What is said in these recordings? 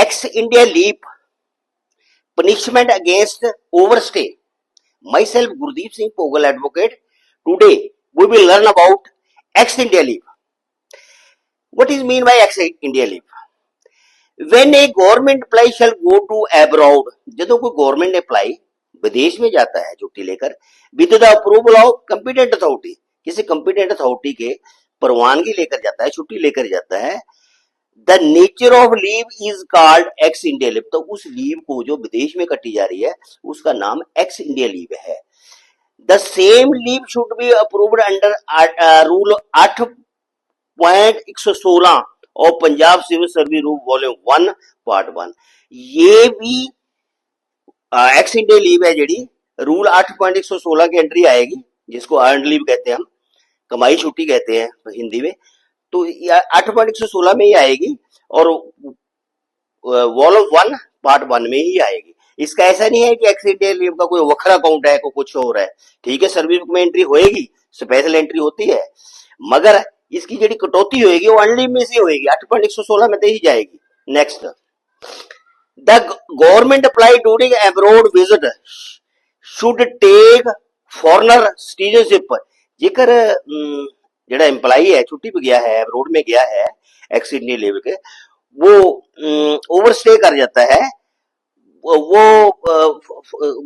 Ex India leap, punishment against overstay. Myself, Gurdeep Singh Pogal, advocate. Today, we will learn about ex India leap. What is mean by ex India leap? When a government employee shall go to abroad, जब कोई government employ विदेश में जाता है छुट्टी लेकर, with the approval of competent authority, किसी competent authority के परवानगी लेकर जाता है, छुट्टी लेकर जाता है, the nature of leave is called x India leave. तो उस लीव को जो विदेश में कटी जा रही है उसका नाम एक्स इंडिया लीव है. The same leave should be approved under rule 8.116 और Punjab civil service rule volume 1 part 1. ये भी एक्स इंडिया लीव है जी, रूल 8.116 की एंट्री आएगी, जिसको अर्न लीव कहते हैं, हम कमाई छुट्टी कहते हैं हिंदी में. तो 8.116 में ही आएगी और वॉल्यूम 1 पार्ट 1 में ही आएगी. इसका ऐसा नहीं है कि एक्स इंडिया लीव का कोई वखरा अकाउंट है, को कुछ और है. ठीक है, सर्विस बुक में एंट्री होएगी, स्पेशल एंट्री होती है, मगर इसकी जी कटौती होगी वो अनलीव में से होगी, 8.116 में तो ही जाएगी. Next, the government apply during abroad visit should take foreigner citizenship. जेकर जेड़ा एम्प्लॉई है छुट्टी पे गया है, अब्रॉड में गया है एक्स इंडिया लीव के, वो ओवरस्टे कर जाता है, वो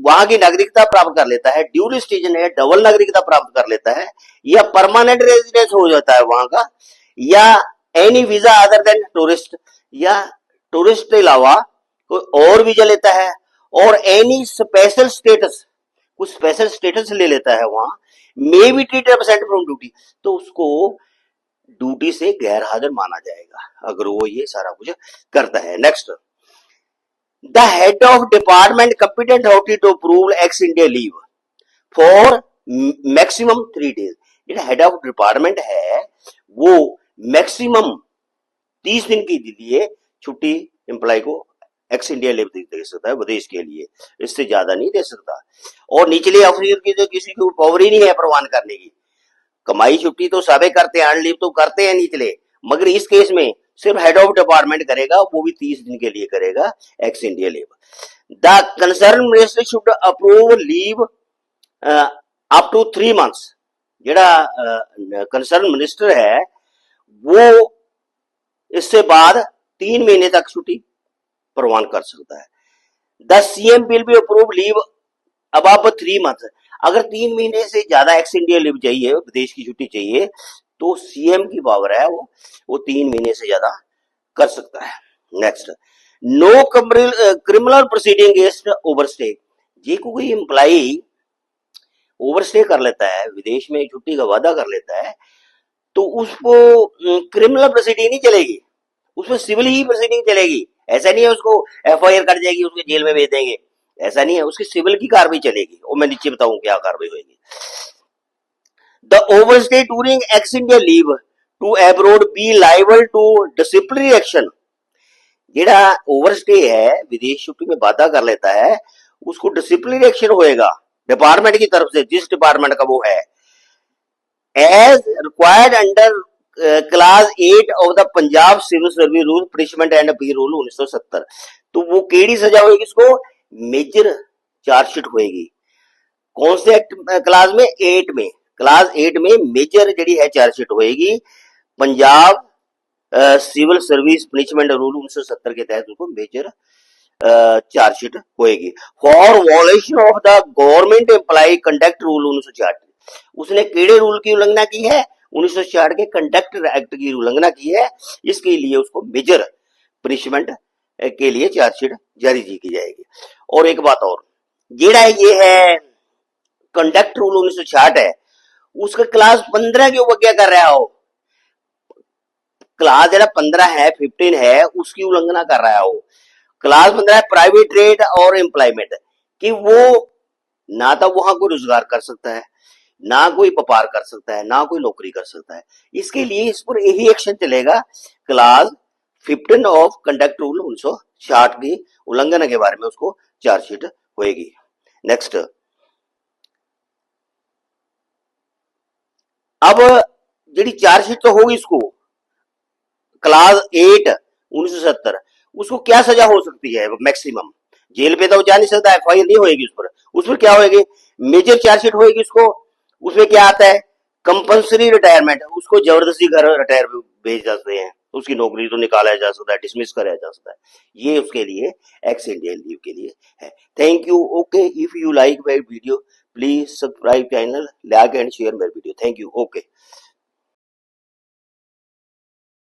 वहां की नागरिकता प्राप्त कर लेता है, ड्यूल सिटीजन है, डबल नागरिकता प्राप्त कर लेता है, या परमानेंट रेजिडेंस हो जाता है वहां का, या any visa other than tourist, या टूरिस्ट के अलावा कोई और वीजा लेता है, और एनी स्पेशल स्टेटस, कुछ स्पेशल स्टेटस ले लेता है वहां, may be treated absent from duty, तो उसको ड्यूटी से गैर हाजिर माना जाएगा अगर वो ये सारा कुछ करता है. Next, the head of department competent authority to approve ex India leave for maximum 3 days. जो head of department है वो मैक्सिमम 30 दिन के लिए छुट्टी एम्प्लॉय को एक्स इंडिया लीव दे सकता है विदेश के लिए, इससे ज्यादा नहीं दे सकता. और निचले अफसर की तो किसी को पावर ही नहीं है प्रवान करने की. कमाई छुट्टी तो सबे करते हैं, अर्न लीव तो करते हैं निचले, मगर इस केस में सिर्फ हेड ऑफ डिपार्टमेंट करेगा, वो भी 30 दिन के लिए करेगा ex India leave. The concern minister should approve leave up to 3 months. जेड़ा कंसर्न मिनिस्टर है वो इससे बाद 3 महीने तक छुट्टी प्रवान कर सकता है. The CM will be approve leave above 3 months. अगर 3 महीने से ज्यादा एक्स इंडिया लीव चाहिए, विदेश की छुट्टी चाहिए, तो सीएम की पावर है, वो 3 महीने से ज्यादा कर सकता है. Next, no criminal proceeding against overstay. ये कोई एम्प्लॉई ओवरस्टे कर लेता है, विदेश में छुट्टी का वादा कर लेता है, तो उसको क्रिमिनल प्रोसीडिंग नहीं चलेगी, उसमें सिविल ही प्रोसीडिंग चलेगी. ऐसा नहीं है उसको एफआईआर कर जाएगी, उसको जेल में भेज देंगे, ऐसा नहीं है, उसकी सिविल की कार्रवाई चलेगी. और मैं नीचे बताऊं क्या कार्रवाई होगी. The overstay during ex India leave to abroad be liable to disciplinary action. जेड़ा ओवरस्टे है, विदेश छुट्टी में वादा कर लेता है, उसको डिसिप्लिनरी एक्शन होएगा डिपार्टमेंट की तरफ से, जिस डिपार्टमेंट का वो है, as required under class 8 of the Punjab civil service rule punishment and appeal rule 1970. तो वो केड़ी सजा होगी, इसको मेजर चार्जशीट होएगी. कौन से एक्ट क्लास में? 8 में. क्लास 8 में मेजर जी है चार्जशीट होएगी, Punjab civil service punishment rule 1970 के तहत उसको मेजर चार्जशीट होएगी. For violation of the government employee conduct rule 1966. उसने केड़े रूल की उल्लंघना की है? 1966 के कंडक्ट एक्ट की उल्लंघना की है, इसके लिए उसको मेजर पनिशमेंट के लिए चार्जशीट जारी की जाएगी. और एक बात और, जेड़ा ये है कंडक्ट रूल 1966 है, उसका क्लास 15 क्यों क्या कर रहा हो? क्लास जेड़ा 15 है, 15 है, उसकी उल्लंघना कर रहा हो. क्लास 15 है प्राइवेट ट्रेड और एम्प्लॉयमेंट, कि वो ना तो वहां कोई रोजगार कर सकता है, ना कोई व्यापार कर सकता है, ना कोई नौकरी कर सकता है. इसके लिए इस पर यही एक्शन चलेगा, क्लास 15 ऑफ कंडक्ट रूल 1966 की उल्लंघन के बारे में उसको चार्जशीट होएगी. नेक्स्ट, अब जी चार्जशीट तो होगी इसको, क्लास 8 1970, उसको क्या सजा हो सकती है मैक्सिमम? जेल पे तो वो जा नहीं सकता, एफआईआर नहीं होगी उस पर क्या होगी? मेजर चार्जशीट होगी उसको। उसमें क्या आता है? कंपल्सरी रिटायरमेंट, उसको जबरदस्ती घर रिटायर भेज जाते हैं, उसकी नौकरी तो निकाला जा सकता है, डिसमिस कराया जा सकता है। ये उसके लिए एक्स इंडियन लीव के लिए है। Thank you. Okay, if you like my video please subscribe channel, like and share my video. Thank you. Okay.